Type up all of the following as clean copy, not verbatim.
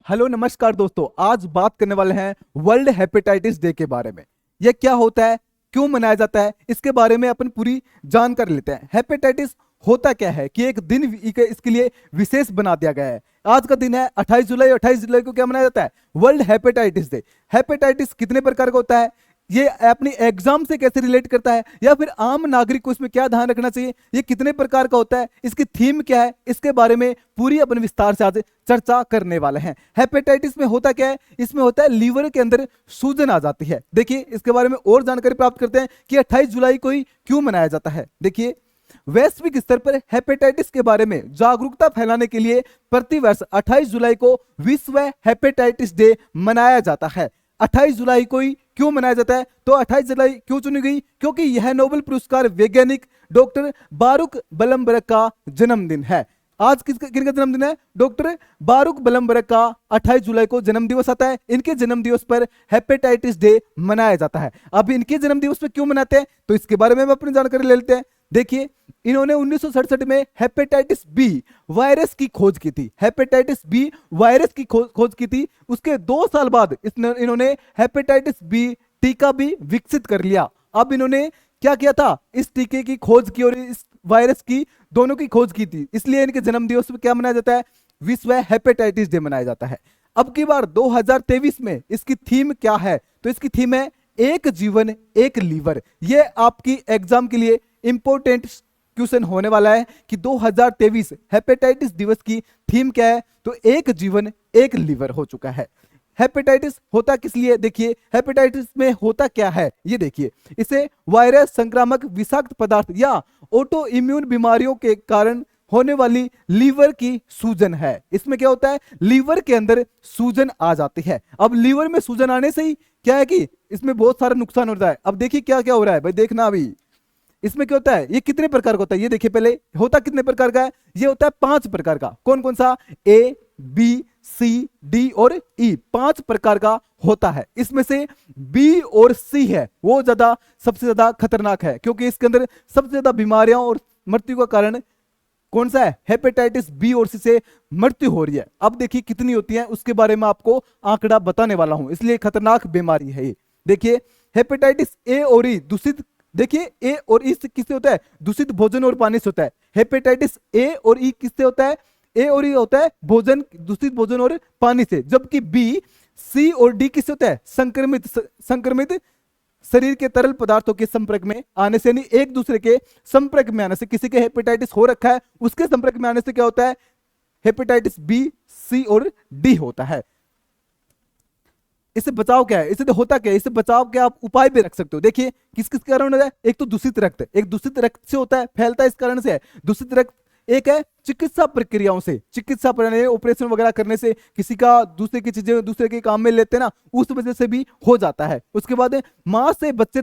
Hello नमस्कार दोस्तों, आज बात करने वाले हैं वर्ल्ड हेपेटाइटिस डे के बारे में। यह क्या होता है, क्यों मनाया जाता है, इसके बारे में अपन पूरी जानकारी लेते हैं। हेपेटाइटिस होता क्या है कि एक दिन इसके लिए विशेष बना दिया गया है। आज का दिन है 28 जुलाई। 28 जुलाई को क्या मनाया जाता है? World hepatitis day. हेपेटाइटिस कितने प्रकार का होता है, ये अपनी एग्जाम से कैसे रिलेट करता है, या फिर आम नागरिक को इसमें क्या ध्यान रखना चाहिए, ये कितने प्रकार का होता है, इसकी थीम क्या है, इसके बारे में पूरी अपन विस्तार से आज चर्चा करने वाले हैं। हेपेटाइटिस में होता क्या है? इसमें होता है लीवर के अंदर सूजन आ जाती है। देखिए इसके बारे में और जानकारी प्राप्त करते हैं कि 28 जुलाई को ही क्यों मनाया जाता है। देखिए वैश्विक स्तर पर हेपेटाइटिस के बारे में जागरूकता फैलाने के लिए प्रतिवर्ष 28 जुलाई को विश्व हेपेटाइटिस डे मनाया जाता है। 28 जुलाई को ही क्यों मनाया जाता है? तो 28 जुलाई क्यों चुनी गई? क्योंकि यह नोबेल पुरस्कार वैज्ञानिक डॉक्टर बारूक बलमबरक का जन्मदिन है। आज किनका जन्मदिन है? डॉक्टर बारूक बलमबरक का 28 जुलाई को जन्म दिवस आता है। इनके जन्म दिवस पर हेपेटाइटिस डे मनाया जाता है। अब इनके जन्म दिवस पर क्यों मनाते हैं, तो इसके बारे में हम अपनी जानकारी ले लेते हैं। देखिए इन्होंने 1967 में हेपेटाइटिस बी वायरस की खोज की थी। हेपेटाइटिस बी वायरस की खोज की थी। उसके 2 साल बाद इन्होंने हेपेटाइटिस बी टीका भी विकसित कर लिया। अब इन्होंने क्या किया था? इस टीके की खोज की और इस वायरस की दोनों की खोज की थी। इसलिए इनके जन्म दिवस पर क्या मनाया जाता है? विश्व हेपेटाइटिस डे मनाया जाता है। अब की बार 2023 में इसकी थीम क्या है? तो इसकी थीम है एक जीवन एक लीवर। ये आपकी एग्जाम के लिए इंपॉर्टेंट क्वेश्चन होने वाला है कि 2023 हेपेटाइटिस दिवस की थीम क्या है। तो एक जीवन एक लीवर हो चुका है। हेपेटाइटिस होता किस लिए? देखिए हेपेटाइटिस में होता क्या है, ये देखिए। इसे वायरस, संक्रामक, विषाक्त पदार्थ या ऑटो इम्यून बीमारियों के कारण होने वाली लीवर की सूजन है। इसमें क्या होता है? लीवर के अंदर सूजन आ जाती है। अब लीवर में सूजन आने से ही क्या है कि इसमें बहुत सारा नुकसान होता है। अब देखिए क्या क्या हो रहा है भाई, देखना अभी इसमें क्या होता है। ये कितने प्रकार का होता है, ये देखिए। पहले होता कितने प्रकार का है? ये होता है 5 प्रकार का। कौन कौन सा? ए, बी, सी, डी और ई, 5 प्रकार का होता है। इसमें से बी और सी है वो ज्यादा सबसे ज्यादा खतरनाक है, क्योंकि इसके अंदर सबसे ज्यादा बीमारियां और मृत्यु का कारण कौन सा है? हेपेटाइटिस बी और सी से मृत्यु हो रही है। अब देखिए कितनी होती है, उसके बारे में आपको आंकड़ा बताने वाला हूं, इसलिए खतरनाक बीमारी है ये। देखिए हेपेटाइटिस ए और ई दूषित, देखिए ए और ई किससे होता है? दूषित भोजन और पानी से होता है। हेपेटाइटिस ए और ई किससे होता है? ए और ई होता है भोजन, दूषित भोजन और पानी से। जबकि बी, सी और डी किससे होता है? संक्रमित शरीर के तरल पदार्थों के संपर्क में आने से, यानी एक दूसरे के संपर्क में आने से। किसी के हेपेटाइटिस हो रखा है, उसके संपर्क में आने से क्या होता है? हेपेटाइटिस बी, सी और डी होता है। इससे बचाव क्या है? इससे तो होता क्या है? इससे बचाव के आप उपाय भी रख सकते हो। देखिए किस किस कारण होता है? एक तो दूषित रक्त, एक दूषित रक्त से होता है, फैलता है इस कारण से है दूषित रक्त। एक है चिकित्सा प्रक्रियाओं से, चिकित्सा प्रणाली ऑपरेशन वगैरह करने से, किसी का दूसरे की चीजें दूसरे के काम में लेते हैं ना, उस वजह से भी हो जाता है। उसके बाद मां से बच्चे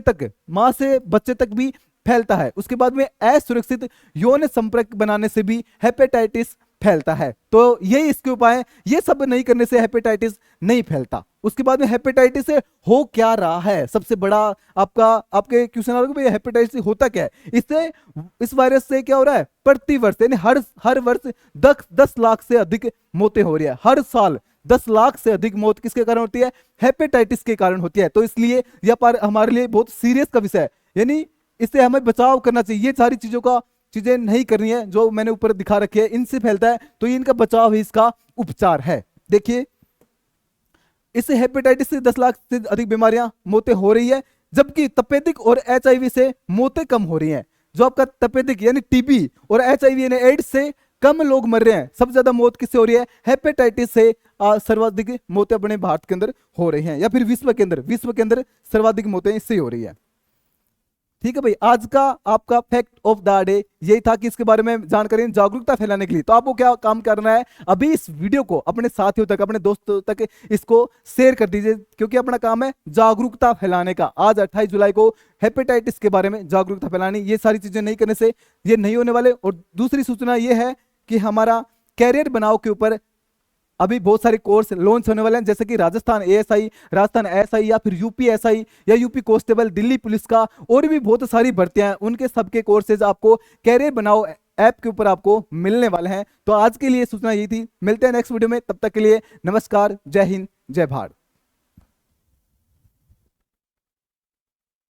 तक भी फैलता है। उसके बाद में असुरक्षित यौन संपर्क बनाने से भी हेपेटाइटिस फैलता है। तो यही इसके उपाय हैं। ये सब नहीं करने से हेपेटाइटिस नहीं फैलता। उसके बाद में हेपेटाइटिस से हो क्या रहा है, सबसे बड़ा आपके क्वेश्चन आ रहा है हेपेटाइटिस होता क्या है। इससे, इस वायरस से क्या हो रहा है? प्रति वर्ष यानी हर वर्ष 10 लाख से अधिक मौतें हो रही है। हर साल 10 लाख से अधिक मौत किसके कारण होती है? हेपेटाइटिस के कारण होती है। तो इसलिए यह पर हमारे लिए बहुत सीरियस का विषय है, यानी इससे हमें बचाव करना चाहिए। ये सारी चीजें नहीं करनी है जो मैंने ऊपर दिखा रखी है। इनसे फैलता है तो इनका बचाव ही इसका उपचार है। देखिए इससे हेपेटाइटिस से 10 लाख से अधिक बीमारियां, मौतें हो रही है। जबकि तपेदिक और एचआईवी से मौतें कम हो रही हैं। जो आपका तपेदिक यानी टीबी और एचआईवी यानी एड्स से कम लोग मर रहे हैं। सबसे ज्यादा मौत किससे हो रही है? हेपेटाइटिस से सर्वाधिक मौतें अपने भारत के अंदर हो रही हैं, या फिर विश्व के अंदर सर्वाधिक मौतें इससे हो रही है। ठीक है भाई, आज का आपका फैक्ट ऑफ द डे यही था कि इसके बारे में जानकारी, जागरूकता फैलाने के लिए तो आपको क्या काम करना है? अभी इस वीडियो को अपने साथियों तक, अपने दोस्तों तक इसको शेयर कर दीजिए, क्योंकि अपना काम है जागरूकता फैलाने का। आज 28 जुलाई को हेपेटाइटिस के बारे में जागरूकता फैलानी। ये सारी चीजें नहीं करने से ये नहीं होने वाले। और दूसरी सूचना ये है कि हमारा कैरियर बनाओ के ऊपर अभी बहुत सारे कोर्स लॉन्च होने वाले हैं, जैसे कि राजस्थान एएसआई, राजस्थान एएसआई, या फिर यूपी एसआई, या यूपी कांस्टेबल, दिल्ली पुलिस का, और भी बहुत सारी भर्तियां हैं। उनके सबके कोर्सेज आपको कैरियर बनाओ ऐप के ऊपर आपको मिलने वाले हैं। तो आज के लिए सूचना यही थी, मिलते हैं नेक्स्ट वीडियो में, तब तक के लिए नमस्कार, जय हिंद, जय भारत।